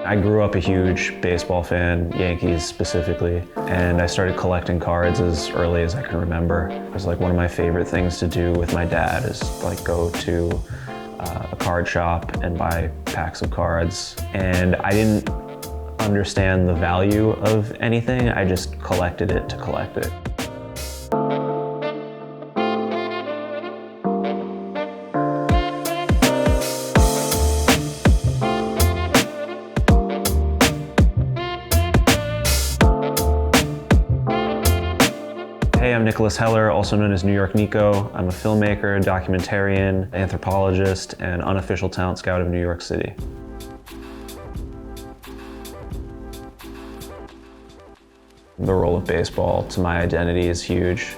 I grew up a huge baseball fan, Yankees specifically, and I started collecting cards as early as I can remember. It was like one of my favorite things to do with my dad is like go to a card shop and buy packs of cards. And I didn't understand the value of anything, I just collected it to collect it. Hey, I'm Nicolas Heller, also known as York Nico. I'm a filmmaker, documentarian, anthropologist, and unofficial talent scout of New York City. The role of baseball to my identity is huge.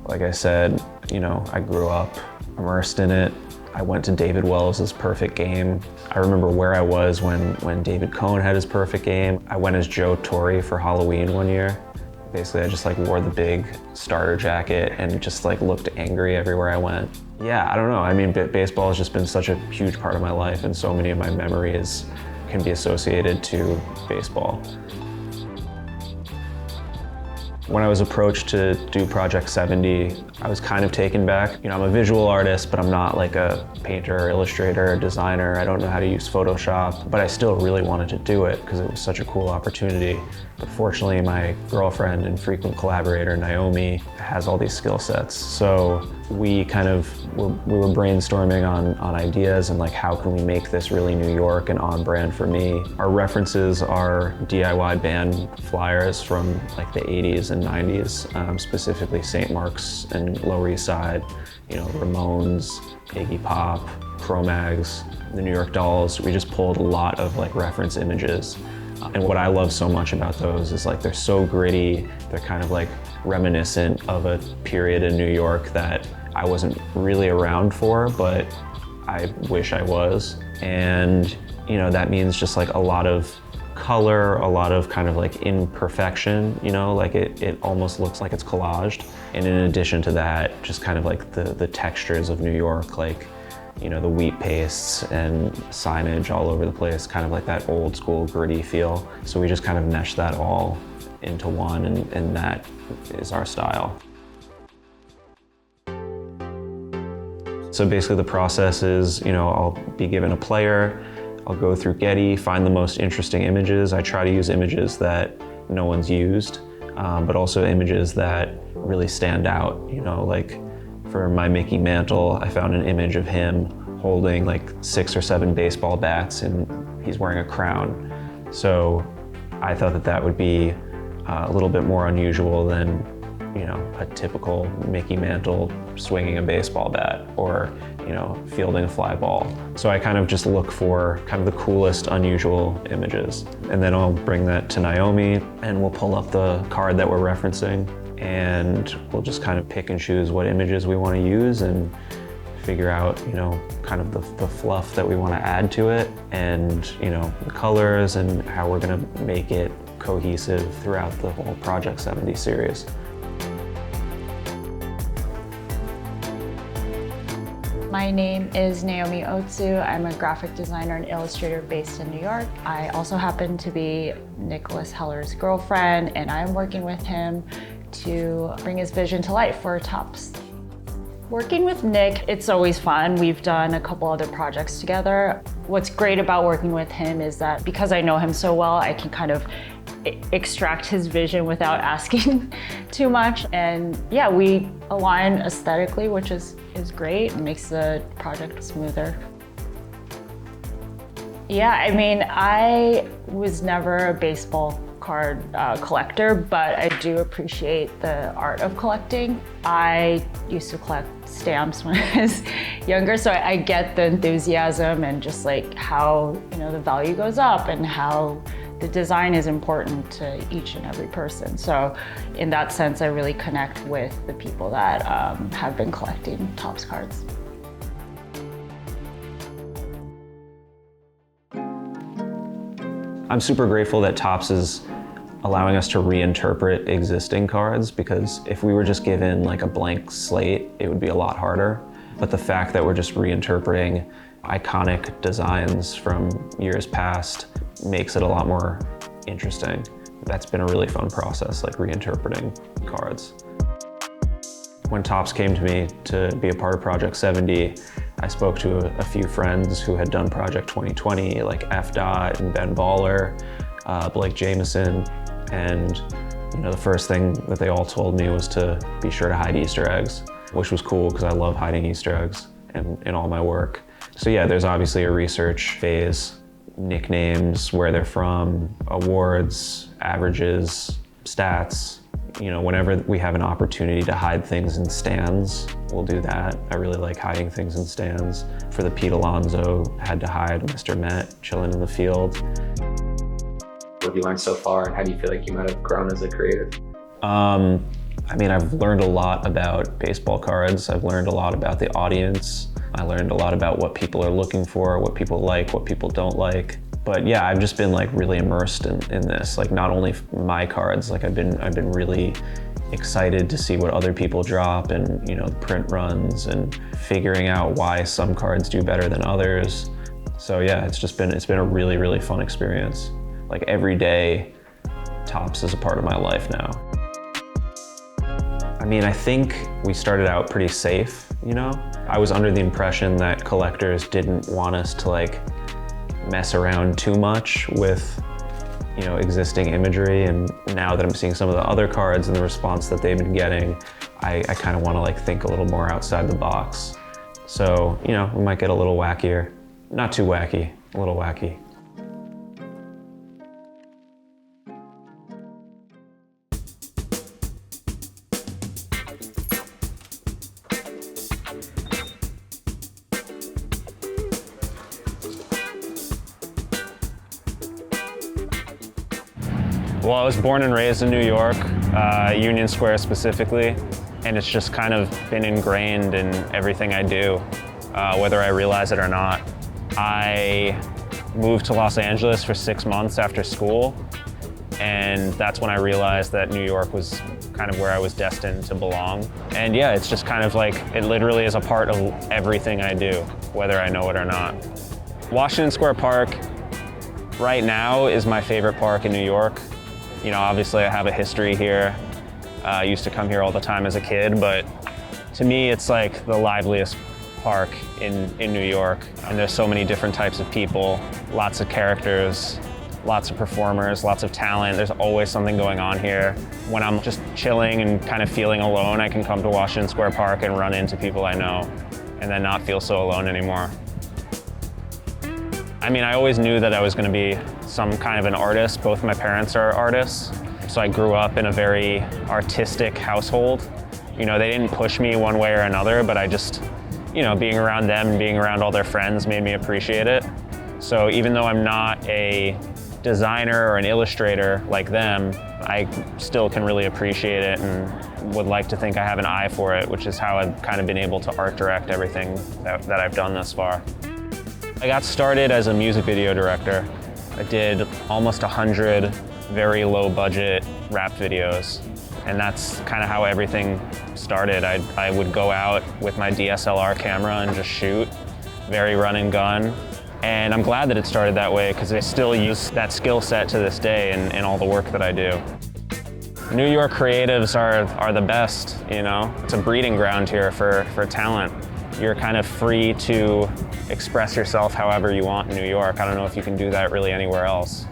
Like I said, I grew up immersed in it. I went to David Wells' perfect game. I remember where I was when David Cohn had his perfect game. I went as Joe Torre for Halloween one year. Basically, I just wore the big starter jacket and just looked angry everywhere I went. Yeah, I don't know. I mean, baseball has just been such a huge part of my life, and so many of my memories can be associated to baseball. When I was approached to do Project70, I was kind of taken back. I'm a visual artist, but I'm not like a painter or illustrator or designer. I don't know how to use Photoshop, but I still really wanted to do it because it was such a cool opportunity. But fortunately, my girlfriend and frequent collaborator, Naomi, has all these skill sets. So we were brainstorming on ideas and how can we make this really New York and on brand for me. Our references are DIY band flyers from the 80s and 90s, specifically St. Mark's and Lower East Side, Ramones, Iggy Pop, Cro-Mags, the New York Dolls. We just pulled a lot of reference images. And what I love so much about those is they're so gritty, they're kind of reminiscent of a period in New York that I wasn't really around for, but I wish I was. And that means just a lot of color, a lot of imperfection, it almost looks like it's collaged. And in addition to that, just the textures of New York, the wheat pastes and signage all over the place, that old school gritty feel. So we just meshed that all into one, and that is our style. So basically the process is, I'll be given a player, I'll go through Getty, find the most interesting images. I try to use images that no one's used, but also images that really stand out. For my Mickey Mantle, I found an image of him holding 6 or 7 baseball bats and he's wearing a crown. So I thought that would be a little bit more unusual than a typical Mickey Mantle swinging a baseball bat or fielding a fly ball. So I just look for the coolest, unusual images. And then I'll bring that to Naomi and we'll pull up the card that we're referencing and we'll just pick and choose what images we want to use and figure out, the fluff that we want to add to it and, the colors and how we're going to make it cohesive throughout the whole Project70 series. My name is Naomi Otsu. I'm a graphic designer and illustrator based in New York. I also happen to be Nicolas Heller's girlfriend, and I'm working with him to bring his vision to life for Tops. Working with Nick, it's always fun. We've done a couple other projects together. What's great about working with him is that because I know him so well, I can extract his vision without asking too much. And yeah, we align aesthetically, which is great and makes the project smoother. Yeah, I mean, I was never a baseball card collector, but I do appreciate the art of collecting. I used to collect stamps when I was younger, so I get the enthusiasm and just how the value goes up and how the design is important to each and every person. So in that sense, I really connect with the people that have been collecting Topps cards. I'm super grateful that Topps is allowing us to reinterpret existing cards, because if we were just given a blank slate, it would be a lot harder. But the fact that we're just reinterpreting iconic designs from years past makes it a lot more interesting. That's been a really fun process, like reinterpreting cards. When Topps came to me to be a part of Project 70, I spoke to a few friends who had done Project 2020, like F. Dot and Ben Baller, Blake Jameson, and the first thing that they all told me was to be sure to hide Easter eggs, which was cool because I love hiding Easter eggs in all my work. So yeah, there's obviously a research phase, nicknames, where they're from, awards, averages, stats. Whenever we have an opportunity to hide things in stands, we'll do that. I really like hiding things in stands. For the Pete Alonso, had to hide Mr. Met chilling in the field. What have you learned so far, and how do you feel like you might have grown as a creative? I've learned a lot about baseball cards. I've learned a lot about the audience. I learned a lot about what people are looking for, what people like, what people don't like. But yeah, I've just been like really immersed in this. Like not only my cards, like I've been really excited to see what other people drop and print runs and figuring out why some cards do better than others. So yeah, it's been a really, really fun experience. Like every day, Topps is a part of my life now. I think we started out pretty safe, I was under the impression that collectors didn't want us to like mess around too much with, existing imagery. And now that I'm seeing some of the other cards and the response that they've been getting, I kind of want to like think a little more outside the box. So, we might get a little wackier. Not too wacky, a little wacky. Well, I was born and raised in New York, Union Square specifically, and it's just kind of been ingrained in everything I do, whether I realize it or not. I moved to Los Angeles for 6 months after school, and that's when I realized that New York was kind of where I was destined to belong. And yeah, it's just kind of like, it literally is a part of everything I do, whether I know it or not. Washington Square Park right now is my favorite park in New York. Obviously I have a history here. I used to come here all the time as a kid, but to me it's like the liveliest park in New York. And there's so many different types of people, lots of characters, lots of performers, lots of talent. There's always something going on here. When I'm just chilling and kind of feeling alone, I can come to Washington Square Park and run into people I know and then not feel so alone anymore. I always knew that I was going to be some kind of an artist. Both my parents are artists, so I grew up in a very artistic household. They didn't push me one way or another, but I just, being around them and being around all their friends made me appreciate it. So even though I'm not a designer or an illustrator like them, I still can really appreciate it and would like to think I have an eye for it, which is how I've kind of been able to art direct everything that I've done thus far. I got started as a music video director. I did almost 100 very low budget rap videos. And that's kind of how everything started. I would go out with my DSLR camera and just shoot, very run and gun. And I'm glad that it started that way because I still use that skill set to this day in all the work that I do. New York creatives are the best, It's a breeding ground here for talent. You're kind of free to express yourself however you want in New York. I don't know if you can do that really anywhere else.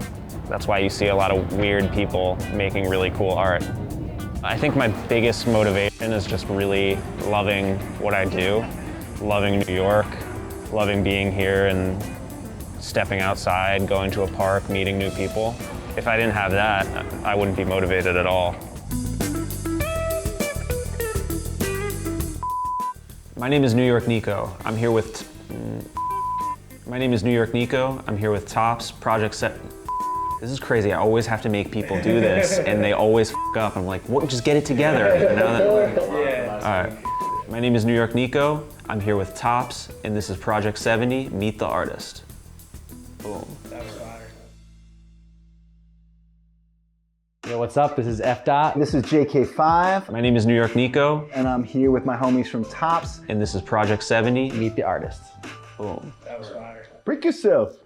That's why you see a lot of weird people making really cool art. I think my biggest motivation is just really loving what I do, loving New York, loving being here and stepping outside, going to a park, meeting new people. If I didn't have that, I wouldn't be motivated at all. My name is New York Nico. I'm here with Topps, Project70. This is crazy. I always have to make people do this, and they always f up. I'm like, what? Just get it together. All right. My name is New York Nico. I'm here with Topps, and this is Project70. Meet the artist. Boom. Yo, what's up? This is F. Dot. This is JK5. My name is New York Nico. And I'm here with my homies from Topps. And this is Project70. Meet the artist. Boom. Break yourself.